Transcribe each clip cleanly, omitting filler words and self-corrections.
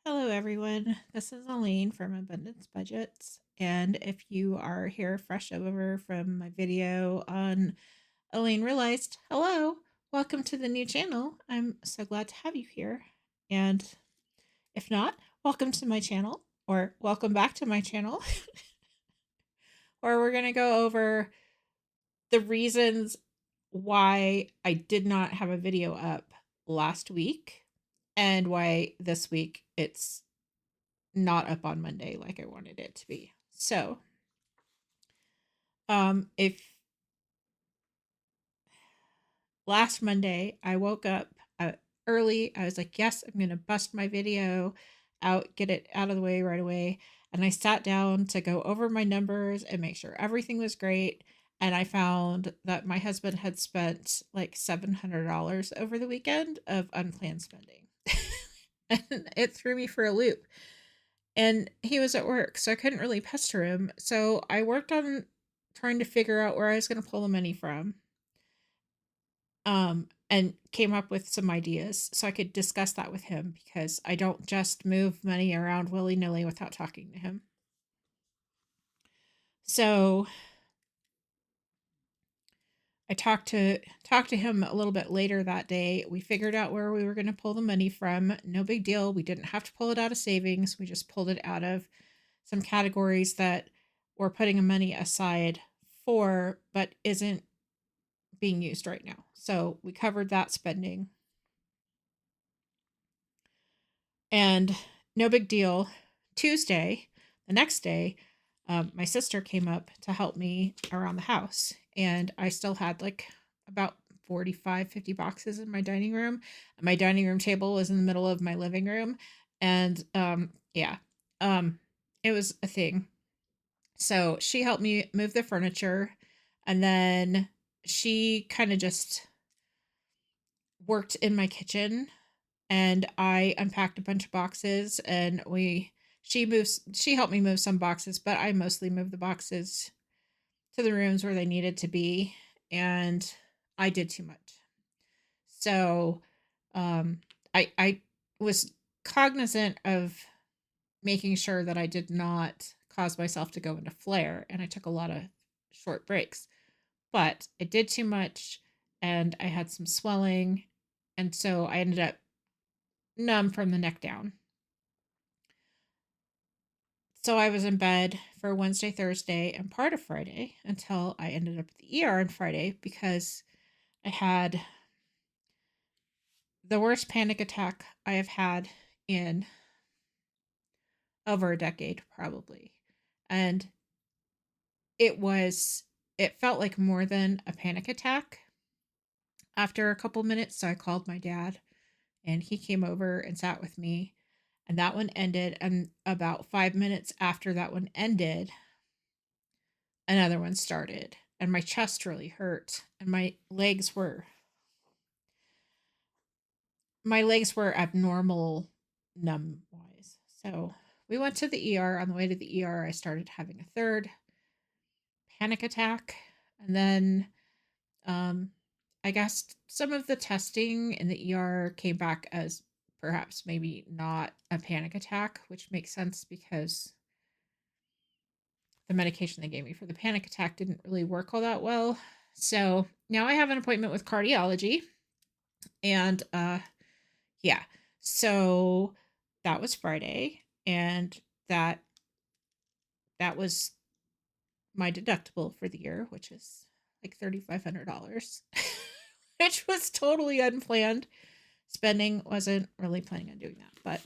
Hello, everyone. This is Elaine from Abundance Budgets. And if you are here fresh over from my video on Elaine Realized, hello, welcome to the new channel. I'm so glad to have you here. And if not, welcome to my channel or welcome back to my channel, where we're going to go over the reasons why I did not have a video up last week and why this week it's not up on Monday like I wanted it to be. So, if last Monday I woke up early, I was like, yes, I'm going to bust my video out, get it out of the way right away. And I sat down to go over my numbers and make sure everything was great. And I found that my husband had spent like $700 over the weekend of unplanned spending. And it threw me for a loop. And he was at work, so I couldn't really pester him. So I worked on trying to figure out where I was going to pull the money from, and came up with some ideas so I could discuss that with him because I don't just move money around willy nilly without talking to him. So I talked to him a little bit later that day. We figured out where we were going to pull the money from. No big deal. We didn't have to pull it out of savings. We just pulled it out of some categories that we're putting money aside for, but isn't being used right now. So we covered that spending. And no big deal. Tuesday, the next day, my sister came up to help me around the house. And I still had like about 45, 50 boxes in my dining room. My dining room table was in the middle of my living room. And yeah, it was a thing. So she helped me move the furniture. And then she kind of just worked in my kitchen and I unpacked a bunch of boxes and she helped me move some boxes, but I mostly moved the boxes to the rooms where they needed to be, and I did too much. So I was cognizant of making sure that I did not cause myself to go into flare, and I took a lot of short breaks. But I did too much and I had some swelling, and so I ended up numb from the neck down. So I was in bed for Wednesday, Thursday, and part of Friday until I ended up at the ER on Friday because I had the worst panic attack I have had in over a decade, probably. And it was, it felt like more than a panic attack after a couple minutes. So I called my dad and he came over and sat with me. And that one ended. And about 5 minutes after that one ended, another one started. And my chest really hurt. And my legs were abnormal numb wise. So we went to the ER. On the way to the ER, I started having a third panic attack. And then I guess some of the testing in the ER came back as perhaps maybe not a panic attack, which makes sense because the medication they gave me for the panic attack didn't really work all that well. So now I have an appointment with cardiology. And yeah, so that was Friday. And that was my deductible for the year, which is like $3,500, which was totally unplanned spending. Wasn't really planning on doing that, but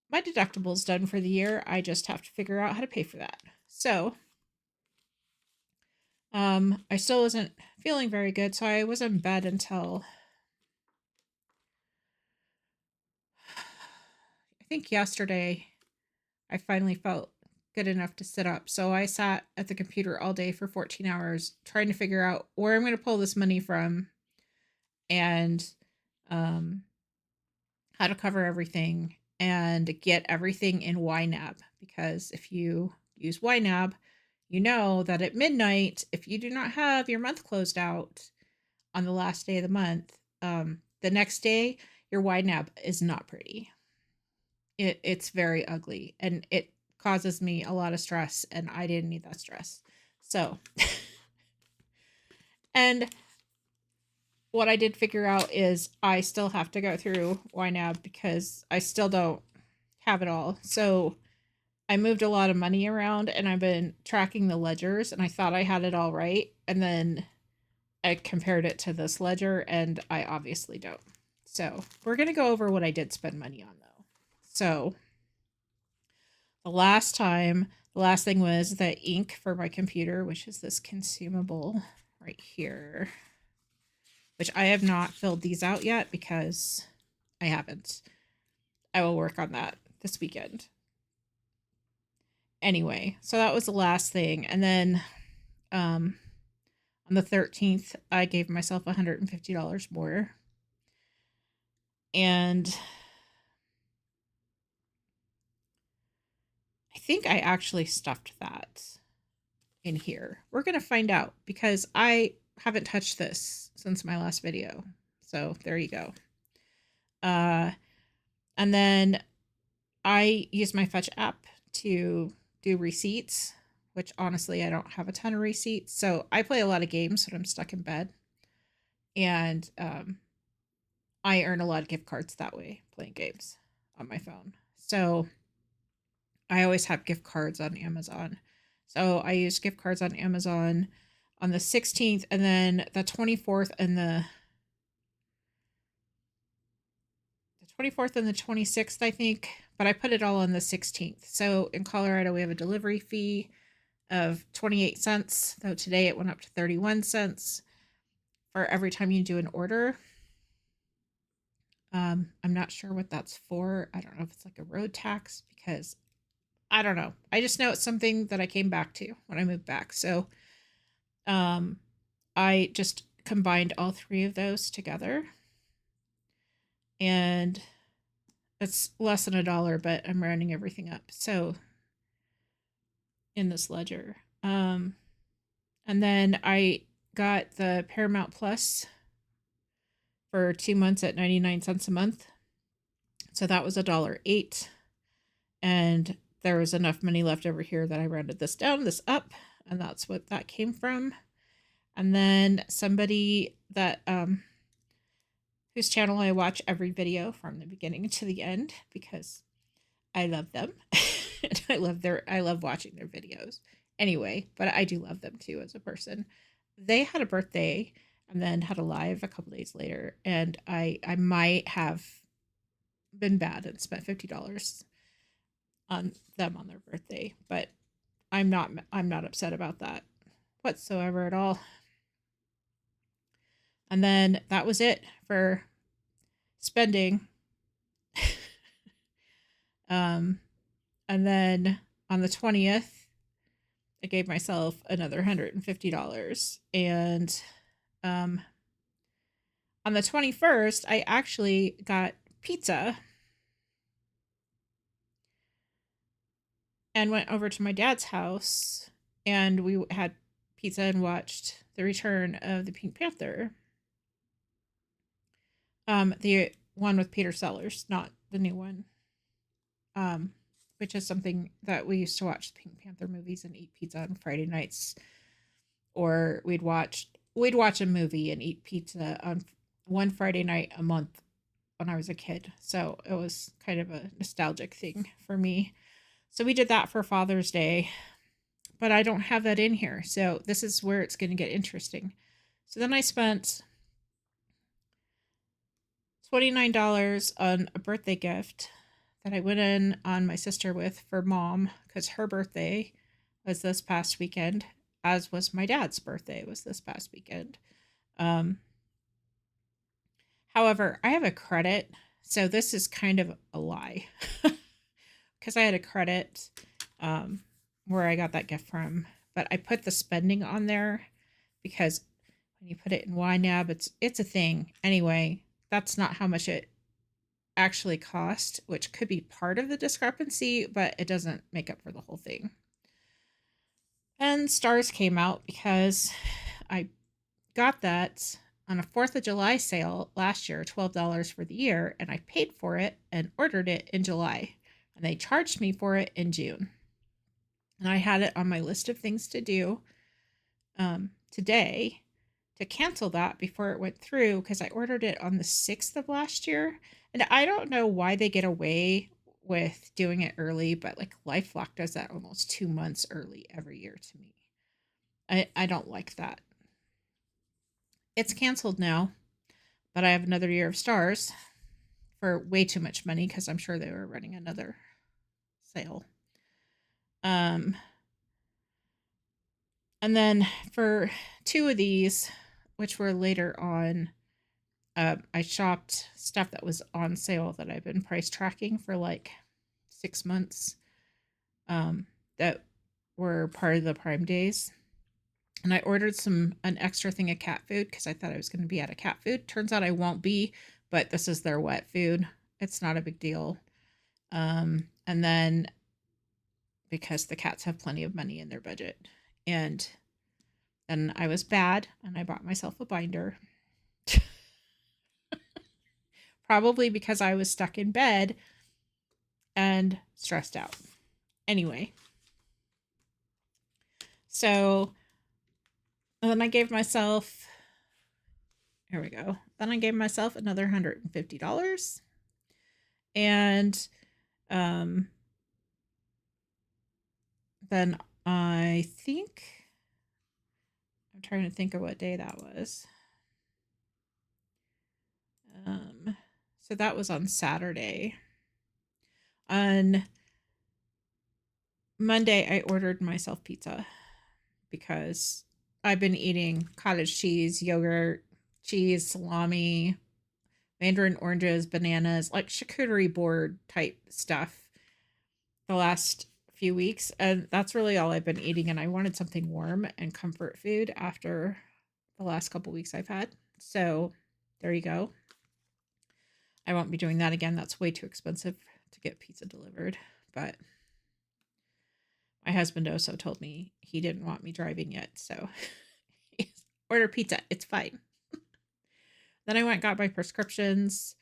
my deductible's done for the year. I just have to figure out how to pay for that. So I still wasn't feeling very good, so I was in bed until I think yesterday. I finally felt good enough to sit up. So I sat at the computer all day for 14 hours trying to figure out where I'm going to pull this money from and um, how to cover everything and get everything in YNAB. Because if you use YNAB, you know that at midnight, if you do not have your month closed out on the last day of the month, the next day, your YNAB is not pretty. It's very ugly and it causes me a lot of stress, and I didn't need that stress. So, and what I did figure out is I still have to go through YNAB because I still don't have it all. So I moved a lot of money around and I've been tracking the ledgers and I thought I had it all right. And then I compared it to this ledger and I obviously don't. So we're going to go over what I did spend money on though. So the last thing was the ink for my computer, which is this consumable right here, which I have not filled these out yet because I haven't. I will work on that this weekend. Anyway, so that was the last thing. And then on the 13th, I gave myself $150 more. And I think I actually stuffed that in here. We're going to find out because I haven't touched this since my last video. So there you go. And then I use my Fetch app to do receipts, which honestly, I don't have a ton of receipts. So I play a lot of games when I'm stuck in bed. And I earn a lot of gift cards that way, playing games on my phone. So I always have gift cards on Amazon. So I used gift cards on Amazon on the 16th and then the 24th and the 24th and the 26th, I think, but I put it all on the 16th. So in Colorado, we have a delivery fee of 28 cents, though today it went up to 31 cents for every time you do an order. I'm not sure what that's for. I don't know if it's like a road tax because I don't know. I just know it's something that I came back to when I moved back. So I just combined all three of those together. And it's less than $1, but I'm rounding everything up. So in this ledger. And then I got the Paramount Plus for 2 months at 99 cents a month. So that was $1.08. And there was enough money left over here that I rounded this down, this up, and that's what that came from. And then somebody that whose channel I watch every video from the beginning to the end because I love them. And I love watching their videos. Anyway, but I do love them too as a person. They had a birthday and then had a live a couple days later, and I might have been bad and spent $50 on them on their birthday, but I'm not upset about that whatsoever at all. And then that was it for spending. And then on the 20th, I gave myself another $150. And on the 21st, I actually got pizza and went over to my dad's house, and we had pizza and watched the return of the Pink Panther. The one with Peter Sellers, not the new one. Which is something that we used to watch the Pink Panther movies and eat pizza on Friday nights, or we'd watch a movie and eat pizza on one Friday night a month when I was a kid. So it was kind of a nostalgic thing for me. So we did that for Father's Day, but I don't have that in here. So this is where it's going to get interesting. So then I spent $29 on a birthday gift that I went in on my sister with for mom because her birthday was this past weekend, as was my dad's birthday was this past weekend. However, I have a credit, so this is kind of a lie because I had a credit where I got that gift from, but I put the spending on there because when you put it in YNAB, it's a thing. Anyway, that's not how much it actually cost, which could be part of the discrepancy, but it doesn't make up for the whole thing. And stars came out because I got that on a 4th of July sale last year, $12 for the year, and I paid for it and ordered it in July. and they charged me for it in June. And I had it on my list of things to do today to cancel that before it went through, because I ordered it on the 6th of last year. And I don't know why they get away with doing it early, but like LifeLock does that almost 2 months early every year to me. I don't like that. It's canceled now, but I have another year of stars for way too much money because I'm sure they were running another sale. And then for 2 of these, which were later on, I shopped stuff that was on sale that I've been price tracking for like 6 months, that were part of the Prime days. And I ordered an extra thing of cat food because I thought I was going to be out of cat food. Turns out I won't be, but this is their wet food. It's not a big deal. And then because the cats have plenty of money in their budget. And then I was bad and I bought myself a binder. Probably because I was stuck in bed and stressed out. Anyway. So then I gave myself, here we go. Then I gave myself another $150. And then I think, I'm trying to think of what day that was. So that was on Saturday. On Monday, I ordered myself pizza because I've been eating cottage cheese, yogurt, cheese, salami, mandarin oranges, bananas, like charcuterie board type stuff the last few weeks. And that's really all I've been eating. And I wanted something warm and comfort food after the last couple weeks I've had. So there you go. I won't be doing that again. That's way too expensive to get pizza delivered. But my husband also told me he didn't want me driving yet. So order pizza. It's fine. Then I went and got my prescriptions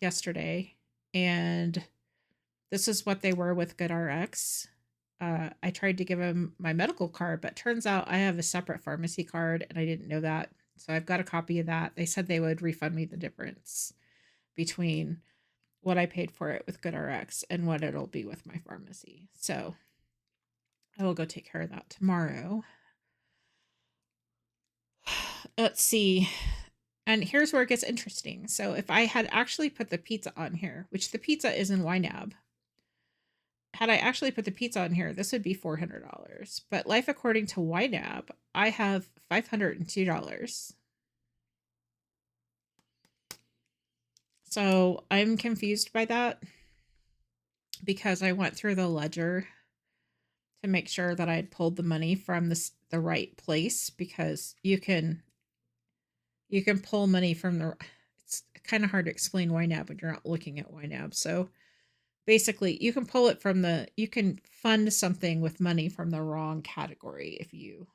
yesterday. And this is what they were with GoodRx. I tried to give him my medical card, but turns out I have a separate pharmacy card and I didn't know that. So I've got a copy of that. They said they would refund me the difference between what I paid for it with GoodRx and what it'll be with my pharmacy. So I will go take care of that tomorrow. Let's see. And here's where it gets interesting. So if I had actually put the pizza on here, which the pizza is in YNAB, had I actually put the pizza on here, this would be $400. But Life According to YNAB, I have $502. So I'm confused by that because I went through the ledger to make sure that I had pulled the money from the right place, because you can pull money from it's kind of hard to explain YNAB when you're not looking at YNAB. So basically you can pull it you can fund something with money from the wrong category if you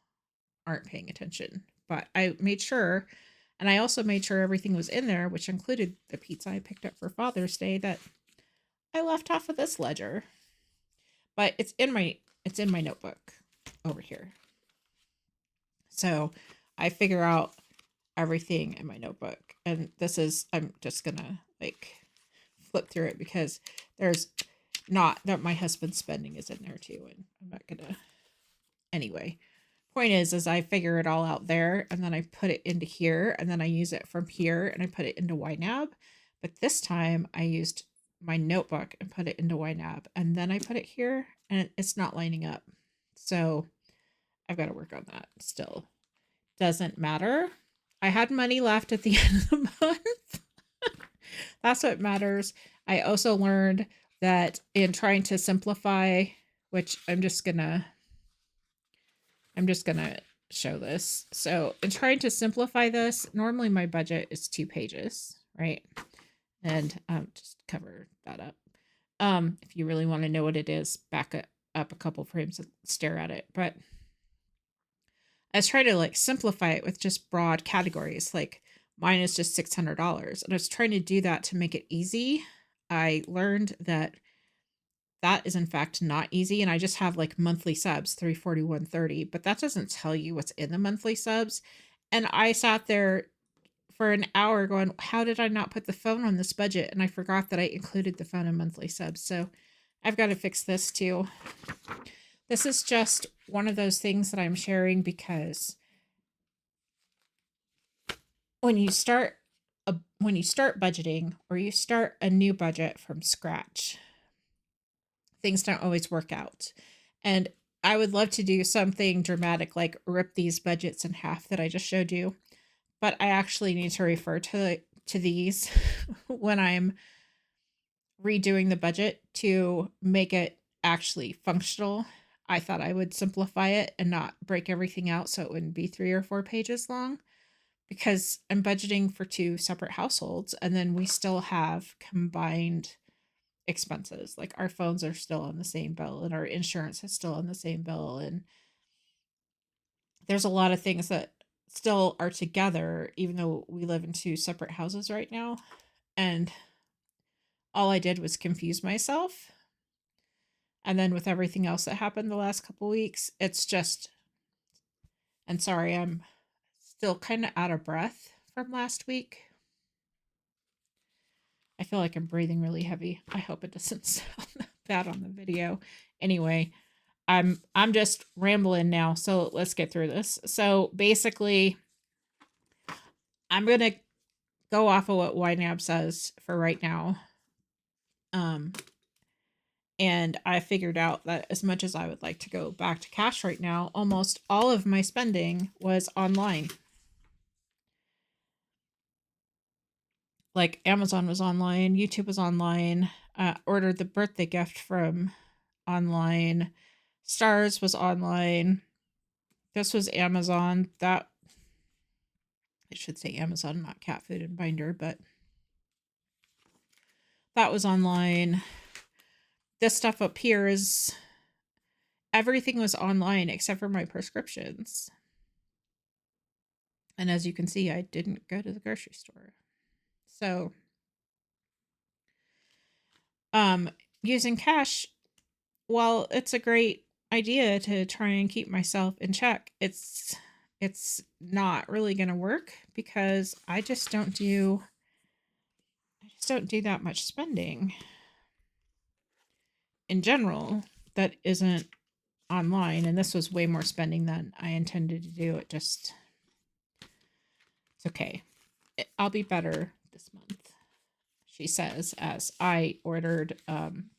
aren't paying attention. But I made sure, and I also made sure everything was in there, which included the pizza I picked up for Father's Day that I left off of this ledger. But it's in my notebook over here. So I figure out everything in my notebook. And I'm just gonna like flip through it because there's not that my husband's spending is in there too. And I'm not gonna, anyway. Point is I figure it all out there and then I put it into here and then I use it from here and I put it into YNAB. But this time I used my notebook and put it into YNAB and then I put it here and it's not lining up. So I've got to work on that still. Doesn't matter. I had money left at the end of the month. That's what matters. I also learned that in trying to simplify, which I'm just gonna show this. So in trying to simplify this, normally my budget is 2 pages, right? And just cover that up. If you really want to know what it is, back up a couple frames and stare at it. But I was trying to like simplify it with just broad categories. Like mine is just $600. And I was trying to do that to make it easy. I learned that that is in fact not easy. And I just have like monthly subs, 341.30, but that doesn't tell you what's in the monthly subs. And I sat there for an hour going, how did I not put the phone on this budget? And I forgot that I included the phone in monthly subs. So I've got to fix this too. This is just one of those things that I'm sharing because when you start budgeting or you start a new budget from scratch, things don't always work out. And I would love to do something dramatic like rip these budgets in half that I just showed you, but I actually need to refer to these when I'm redoing the budget to make it actually functional. I thought I would simplify it and not break everything out so it wouldn't be 3 or 4 pages long, because I'm budgeting for 2 separate households and then we still have combined expenses. Like our phones are still on the same bill and our insurance is still on the same bill, and there's a lot of things that still are together even though we live in 2 separate houses right now. And all I did was confuse myself. And then with everything else that happened the last couple weeks, it's just, and sorry, I'm still kind of out of breath from last week. I feel like I'm breathing really heavy. I hope it doesn't sound bad on the video. Anyway, I'm just rambling now, so let's get through this. So basically, I'm gonna go off of what YNAB says for right now. And I figured out that as much as I would like to go back to cash right now, almost all of my spending was online. Like Amazon was online, YouTube was online, ordered the birthday gift from online, Stars was online. This was Amazon. That, I should say Amazon, not cat food and binder, but that was online. This stuff up here is, everything was online except for my prescriptions. And as you can see, I didn't go to the grocery store. So, using cash, while it's a great idea to try and keep myself in check, it's not really going to work because I just don't do that much spending in general that isn't online. And this was way more spending than I intended to do. It's okay. I'll be better this month, she says, as I ordered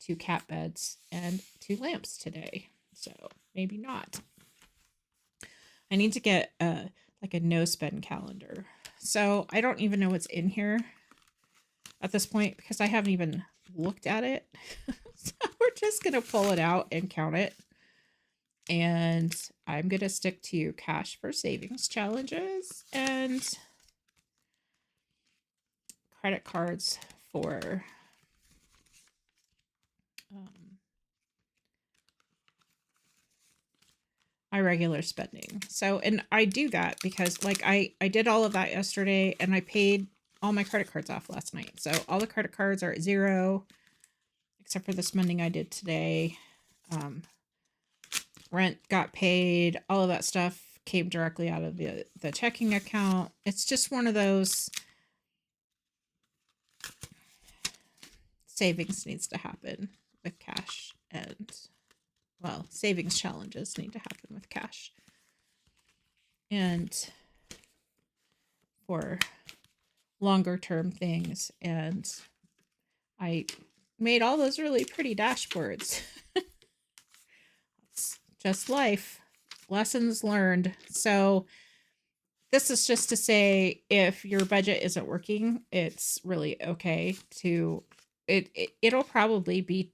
2 cat beds and 2 lamps today. So maybe not. I need to get like a no spend calendar. So I don't even know what's in here at this point because I haven't even looked at it. So we're just going to pull it out and count it. And I'm going to stick to cash for savings challenges and credit cards for my regular spending. So, and I do that because like I did all of that yesterday and I paid all my credit cards off last night. So all the credit cards are at 0 except for the spending I did today. Rent got paid, all of that stuff came directly out of the checking account. It's just one of those, savings needs to happen with cash, and well, savings challenges need to happen with cash. And for longer term things, and I made all those really pretty dashboards. It's just life, lessons learned. So this is just to say, if your budget isn't working, it's really okay to it'll probably be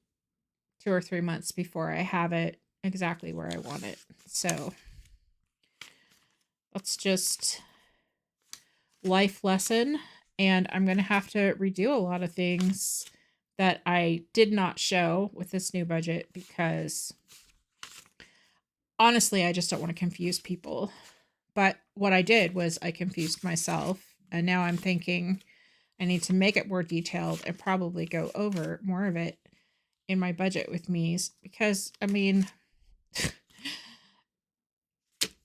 2 or 3 months before I have it exactly where I want it. So that's just life lesson. And I'm going to have to redo a lot of things that I did not show with this new budget because honestly, I just don't want to confuse people. But what I did was I confused myself. And now I'm thinking I need to make it more detailed and probably go over more of it in my budget with me's, because I mean,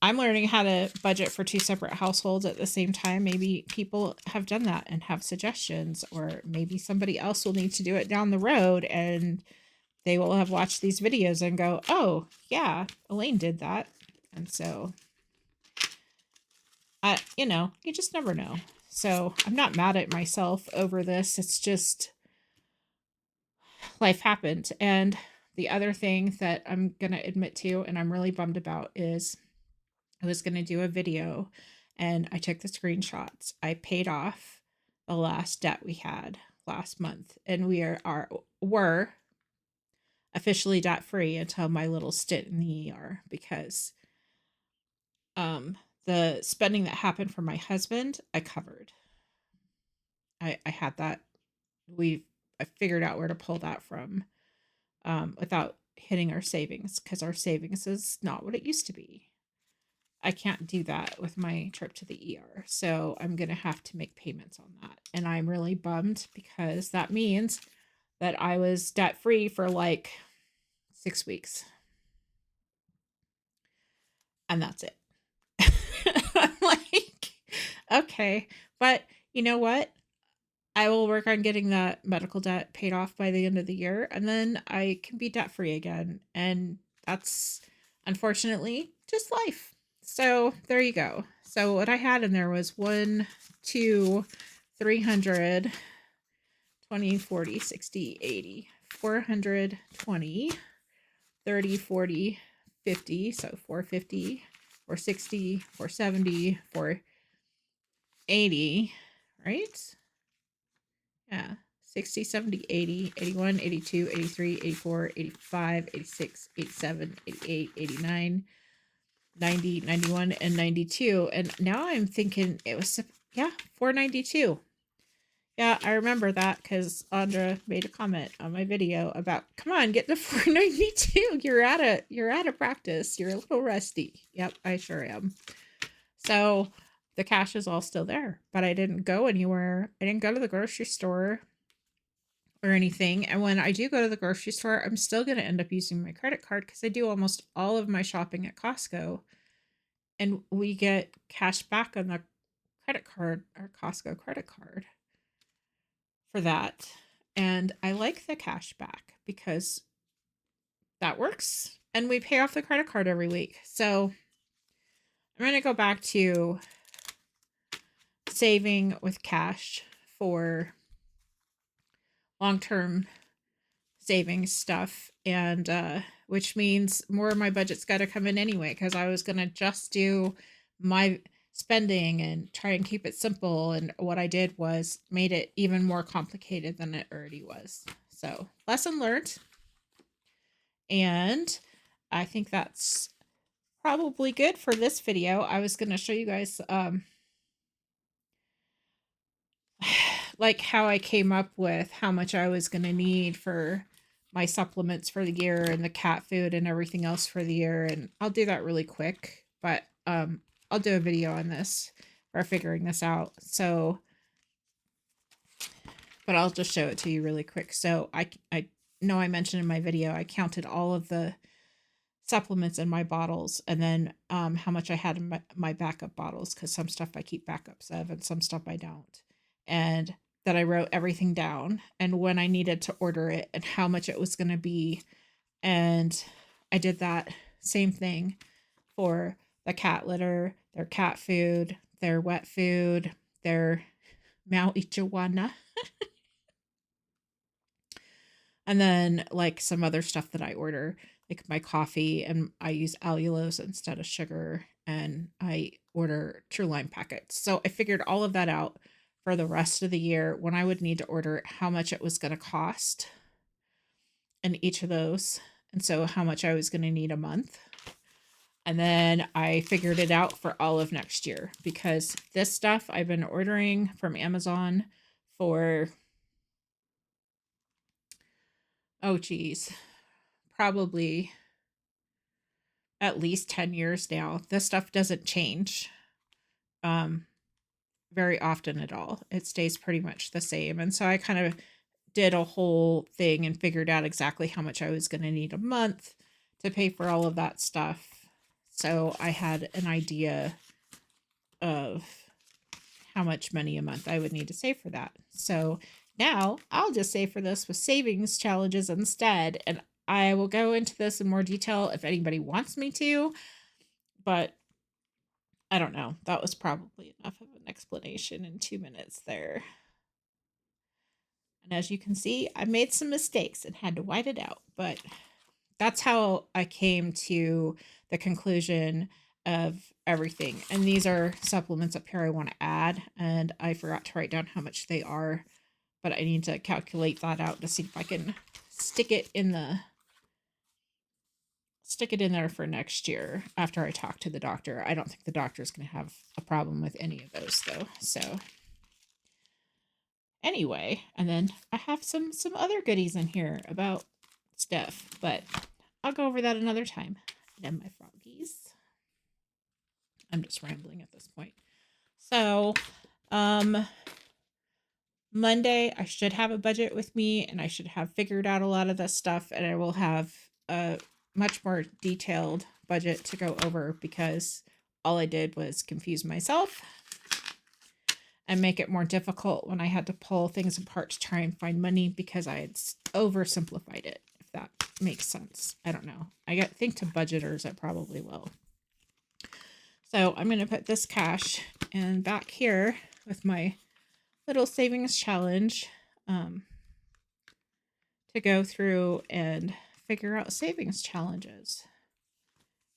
I'm learning how to budget for two separate households at the same time. Maybe people have done that and have suggestions, or maybe somebody else will need to do it down the road and they will have watched these videos and go, oh, yeah, Elaine did that. And so, you just never know. So I'm not mad at myself over this. It's just life happened. And the other thing that I'm going to admit to, and I'm really bummed about, is I was going to do a video and I took the screenshots. I paid off the last debt we had last month, and were officially debt free until my little stint in the ER, because the spending that happened for my husband, I covered. I had that. I figured out where to pull that from, without hitting our savings, because our savings is not what it used to be. I can't do that with my trip to the ER. So I'm going to have to make payments on that. And I'm really bummed, because that means that I was debt free for like 6 weeks. And that's it. I'm like, okay. But you know what? I will work on getting that medical debt paid off by the end of the year, and then I can be debt free again. And that's unfortunately just life. So there you go. So what I had in there was 1, 2, 300, 20, 40, 60, 80, 420, 30, 40, 50. So 450, 460, 470, 480, right? Yeah. 60, 70, 80, 81, 82, 83, 84, 85, 86, 87, 88, 89, 90, 91, and 92. And now I'm thinking it was, yeah, 492. Yeah, I remember that because Andra made a comment on my video about, come on, get to 492. You're out of practice. You're a little rusty. Yep, I sure am. So the cash is all still there, but I didn't go anywhere. I didn't go to the grocery store or anything. And when I do go to the grocery store, I'm still going to end up using my credit card, because I do almost all of my shopping at Costco. And we get cash back on the credit card, our Costco credit card, for that. And I like the cash back because that works. And we pay off the credit card every week. So I'm going to go back to saving with cash for long-term savings stuff, and which means more of my budget's got to come in anyway, because I was going to just do my spending and try and keep it simple, and what I did was made it even more complicated than it already was. So lesson learned, and I think that's probably good for this video. I was going to show you guys like how I came up with how much I was going to need for my supplements for the year and the cat food and everything else for the year. And I'll do that really quick, but I'll do a video on this for figuring this out. So, but I'll just show it to you really quick. So I know I mentioned in my video, I counted all of the supplements in my bottles, and then how much I had in my backup bottles, because some stuff I keep backups of and some stuff I don't. And that I wrote everything down and when I needed to order it and how much it was going to be. And I did that same thing for the cat litter, their cat food, their wet food, their marijuana, and then like some other stuff that I order, like my coffee, and I use allulose instead of sugar, and I order True Lime packets. So I figured all of that out for the rest of the year, when I would need to order it, how much it was going to cost in each of those, and so how much I was going to need a month. And then I figured it out for all of next year, because this stuff I've been ordering from Amazon for, oh geez, probably at least 10 years now. This stuff doesn't change. very often at all. It stays pretty much the same. And so I kind of did a whole thing and figured out exactly how much I was going to need a month to pay for all of that stuff. So I had an idea of how much money a month I would need to save for that. So now I'll just save for this with savings challenges instead. And I will go into this in more detail if anybody wants me to, but I don't know. That was probably enough of an explanation in 2 minutes there. And as you can see, I made some mistakes and had to white it out, but that's how I came to the conclusion of everything. And these are supplements up here I want to add, and I forgot to write down how much they are, but I need to calculate that out to see if I can stick it in there for next year after I talk to the doctor. I don't think the doctor's going to have a problem with any of those though. So anyway, and then I have some other goodies in here about stuff, but I'll go over that another time. And my froggies. I'm just rambling at this point. So, Monday I should have a budget with me and I should have figured out a lot of this stuff, and I will have a much more detailed budget to go over because all I did was confuse myself and make it more difficult when I had to pull things apart to try and find money because I had oversimplified it, if that makes sense. I don't know. I think to budgeters, it probably will. So I'm going to put this cash and back here with my little savings challenge to go through and figure out savings challenges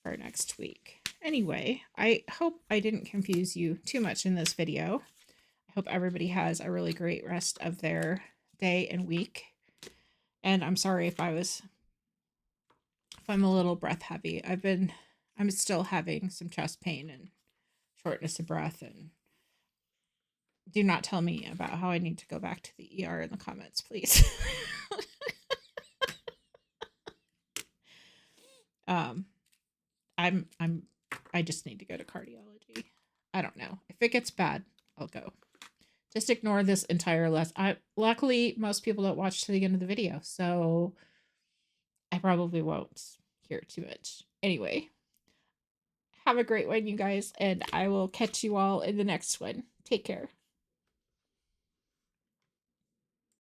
for next week. Anyway, I hope I didn't confuse you too much in this video. I hope everybody has a really great rest of their day and week. And I'm sorry if I'm a little breath heavy. I'm still having some chest pain and shortness of breath, and do not tell me about how I need to go back to the ER in the comments, please. I just need to go to cardiology. I don't know. If it gets bad, I'll go. Just ignore this entire lesson. Luckily, most people don't watch to the end of the video, so I probably won't hear too much. Anyway, have a great one, you guys, and I will catch you all in the next one. Take care.